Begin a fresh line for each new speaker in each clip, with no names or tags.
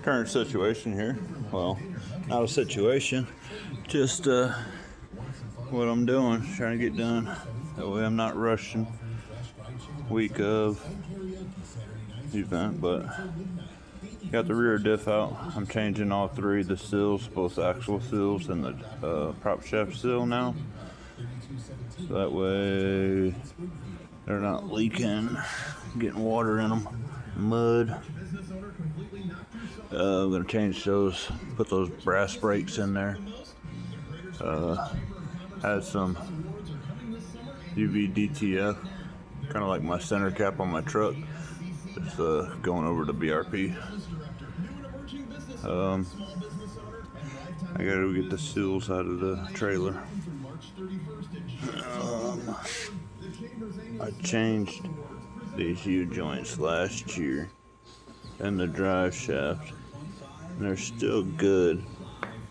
current situation here. Well, not a situation, just what I'm doing, trying to get done. That way I'm not rushing week of event, but got the rear diff out. I'm changing all three, the seals, both axle seals and the prop shaft seal now. So that way they're not leaking, getting water in them, mud. I'm gonna change those, put those brass brakes in there. Add some UV DTF, kind of like my center cap on my truck. It's going over to BRP. I gotta get the seals out of the trailer. I changed these U-joints last year and the drive shaft, and they're still good,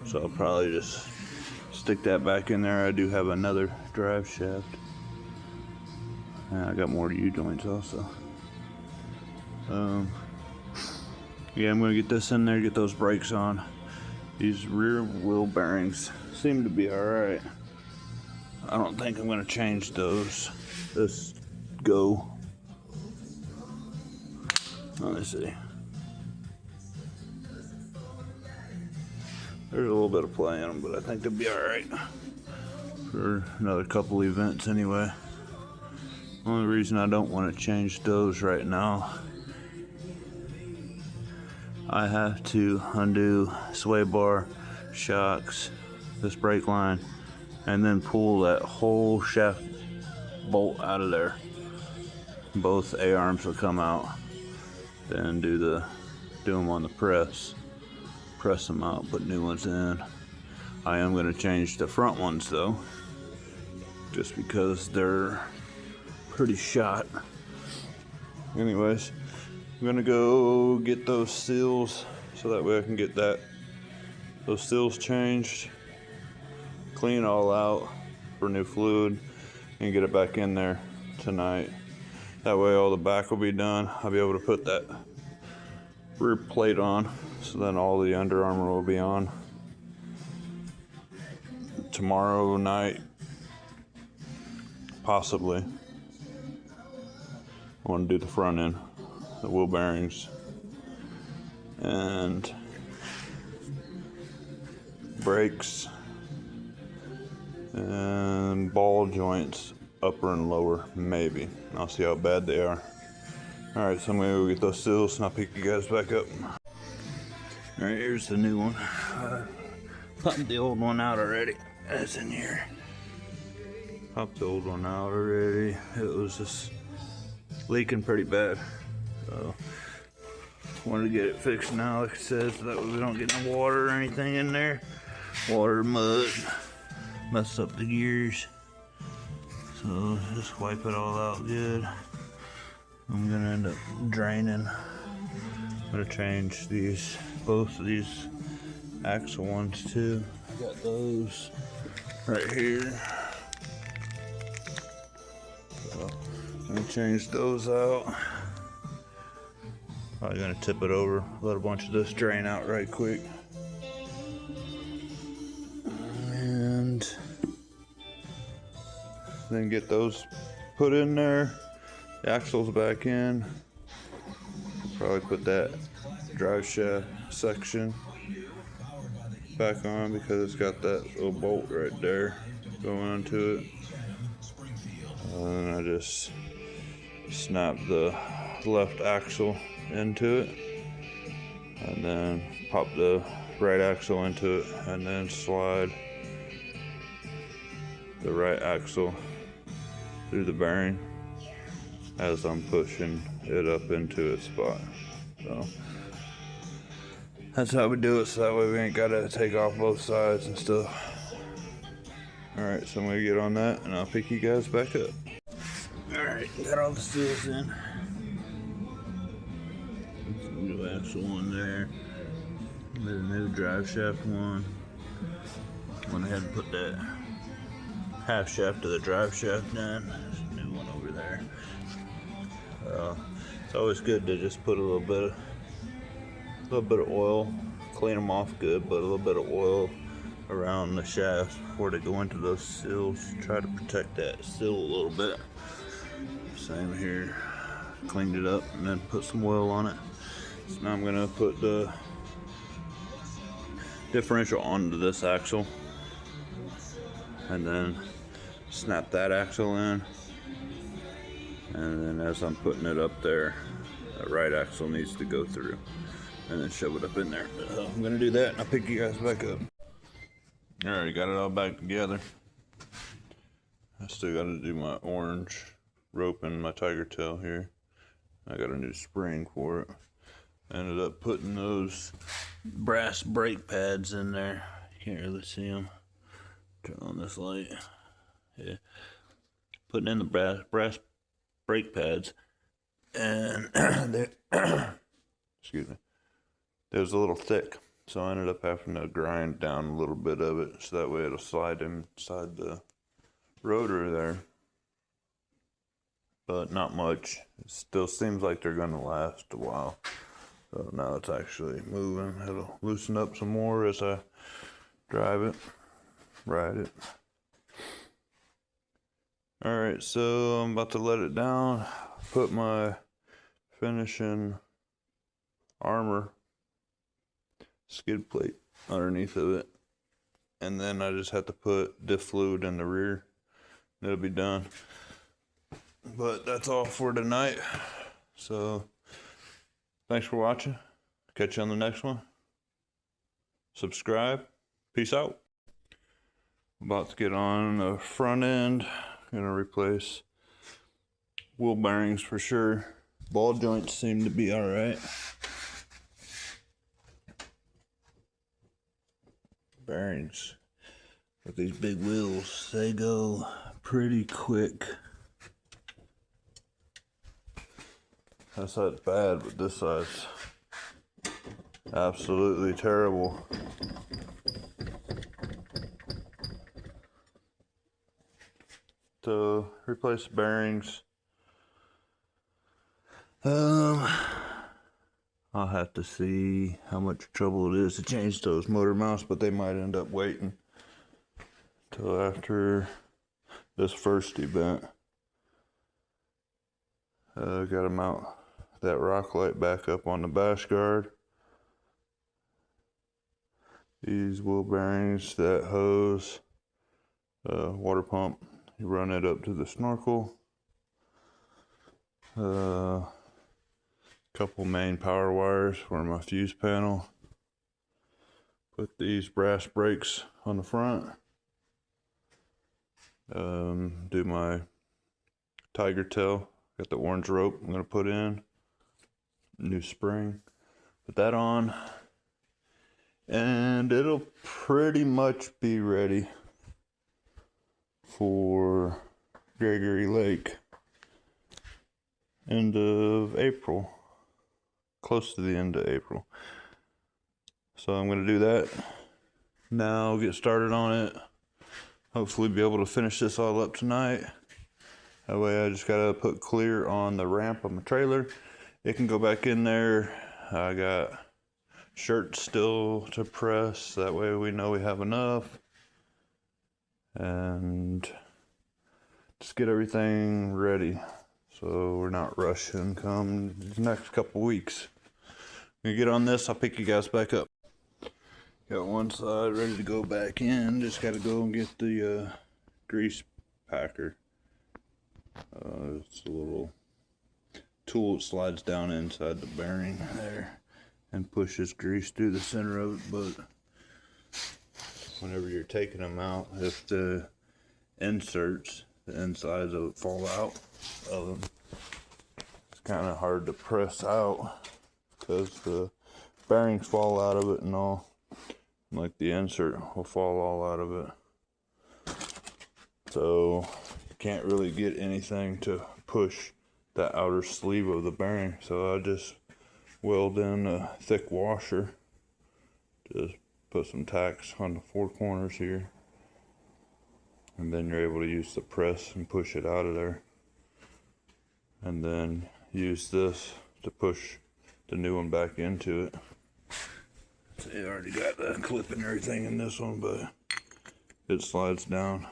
so I'll probably just stick that back in there. I do have another drive shaft, and I got more U-joints also. Yeah, I'm gonna get this in there, get those brakes on. These rear wheel bearings seem to be alright. I don't think I'm gonna change those. Let's go. Let me see. There's a little bit of play in them, but I think they'll be alright for another couple events anyway. Only reason I don't want to change those right now, I have to undo sway bar, shocks, this brake line, and then pull that whole shaft bolt out of there. Both A-arms will come out. Then do them on the press them out, put new ones in. I am going to change the front ones though, just because they're pretty shot. Anyways, I'm gonna go get those seals so that way I can get those seals changed, clean it all out for new fluid, and get it back in there tonight. That way all the back will be done. I'll be able to put that rear plate on, so then all the Under Armour will be on. Tomorrow night, possibly. I want to do the front end, the wheel bearings, and brakes, and ball joints, upper and lower, maybe. I'll see how bad they are. Alright, so I'm going to go get those seals and I'll pick you guys back up. Alright, here's the new one. Popped the old one out already. That's in here. Popped the old one out already. It was just leaking pretty bad. So, wanted to get it fixed now, like I said, so that way we don't get no water or anything in there. Water, mud, mess up the gears. So just wipe it all out good. I'm gonna end up draining. I'm gonna change both of these axle ones too. I got those right here. So I'm gonna change those out. Probably gonna tip it over, let a bunch of this drain out right quick. And then get those put in there. The axle's back in. Probably put that drive shaft section back on because it's got that little bolt right there going onto it. And I just snap the left axle into it, and then pop the right axle into it, and then slide the right axle through the bearing as I'm pushing it up into its spot. So that's how we do it, so that way we ain't gotta take off both sides and stuff. Alright, so I'm gonna get on that and I'll pick you guys back up. Alright, got all the seals in. New axle one there. There's a new drive shaft one. Went ahead and put that half shaft of the drive shaft in. There's a new one over there. It's always good to just put a little bit little bit of oil, clean them off good, but a little bit of oil around the shafts before they go into those seals. Try to protect that seal a little bit. Same here, cleaned it up and then put some oil on it. So now I'm gonna put the differential onto this axle and then snap that axle in, and then as I'm putting it up there, that right axle needs to go through and then shove it up in there. I'm gonna do that and I'll pick you guys back up. Alright, got it all back together. I still gotta do my orange rope and my tiger tail here. I got a new spring for it. I ended up putting those brass brake pads in there. You can't really see them. Turn on this light. Yeah. Putting in the brass brake pads, and they excuse me, they was a little thick, so I ended up having to grind down a little bit of it so that way it'll slide inside the rotor there, but not much. It still seems like they're gonna last a while. So now it's actually moving. It'll loosen up some more as I drive it, ride it. Alright, so I'm about to let it down, put my finishing armor skid plate underneath of it, and then I just have to put diff fluid in the rear. It'll be done. But that's all for tonight. So thanks for watching. Catch you on the next one. Subscribe. Peace out. About to get on the front end. Gonna replace wheel bearings for sure. Ball joints seem to be alright. Bearings with these big wheels, they go pretty quick. That side's bad, but this side's absolutely terrible. To replace the bearings, I'll have to see how much trouble it is to change those motor mounts, but they might end up waiting till after this first event. Got to mount that rock light back up on the bash guard. These wheel bearings, that hose, water pump, you run it up to the snorkel. Couple main power wires for my fuse panel. Put these brass brakes on the front. Do my tiger tail. Got the orange rope I'm gonna put in. New spring. Put that on. And it'll pretty much be ready for Gregory Lake. End of April. Close to the end of April. So I'm going to do that now, get started on it. Hopefully be able to finish this all up tonight. That way I just got to put clear on the ramp of my trailer. It can go back in there. I got shirts still to press. That way we know we have enough. And just get everything ready, so we're not rushing come the next couple weeks. When you get on this, I'll pick you guys back up. Got one side ready to go back in. Just got to go and get the grease packer. It's a little tool that slides down inside the bearing there and pushes grease through the center of it. But whenever you're taking them out, if the inserts, the insides of it fall out of them, it's kind of hard to press out because the bearings fall out of it and all. Like the insert will fall all out of it. So you can't really get anything to push the outer sleeve of the bearing. So I just weld in a thick washer. Just put some tacks on the four corners here. And then you're able to use the press and push it out of there. And then use this to push the new one back into it. See, I already got the clip and everything in this one, but it slides down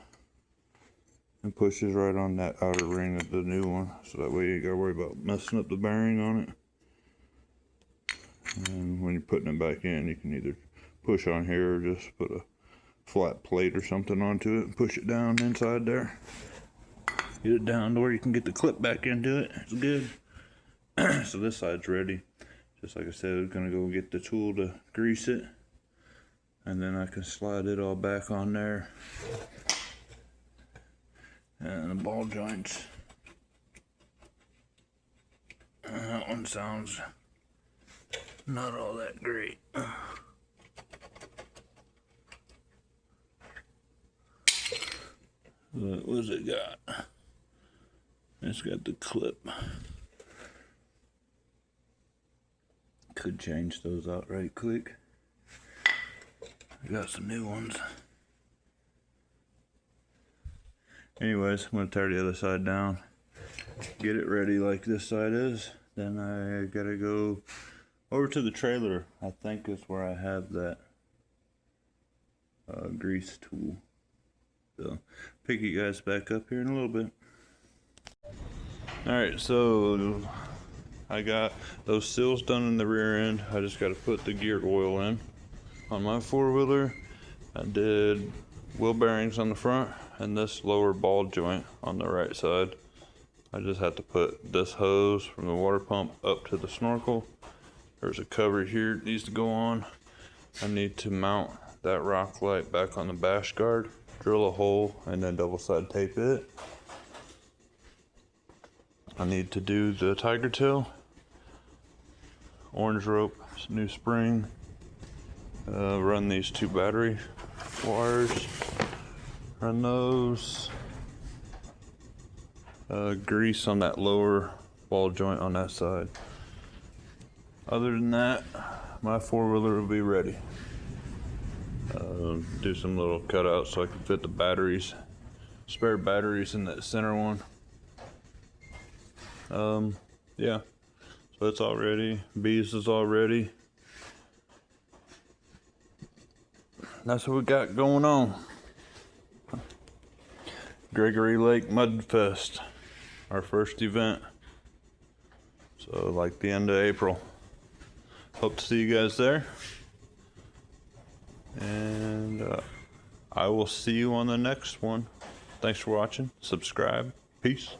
and pushes right on that outer ring of the new one, so that way you ain't gotta worry about messing up the bearing on it. And when you're putting it back in, you can either push on here or just put a flat plate or something onto it and push it down inside there. Get it down to where you can get the clip back into it. It's good. So this side's ready. Just like I said, I'm gonna go get the tool to grease it, and then I can slide it all back on there. And the ball joints. That one sounds not all that great. What's it got? It's got the clip. Could change those out right quick. I got some new ones. Anyways, I'm gonna tear the other side down, get it ready like this side is. Then I gotta go over to the trailer. I think is where I have that grease tool. So, pick you guys back up here in a little bit. Alright, so I got those seals done in the rear end. I just got to put the gear oil in. On my four-wheeler, I did wheel bearings on the front and this lower ball joint on the right side. I just have to put this hose from the water pump up to the snorkel. There's a cover here it needs to go on. I need to mount that rock light back on the bash guard, drill a hole, and then double side tape it. I need to do the tiger tail, orange rope, new spring, run these two battery wires, run those, grease on that lower ball joint on that side. Other than that, my four-wheeler will be ready. Do some little cutouts so I can fit the batteries, spare batteries in that center one. Yeah, so it's all ready. Bees is all ready. That's what we got going on. Gregory Lake Mud Fest, our first event. So like the end of April. Hope to see you guys there. And I will see you on the next one. Thanks for watching. Subscribe. Peace.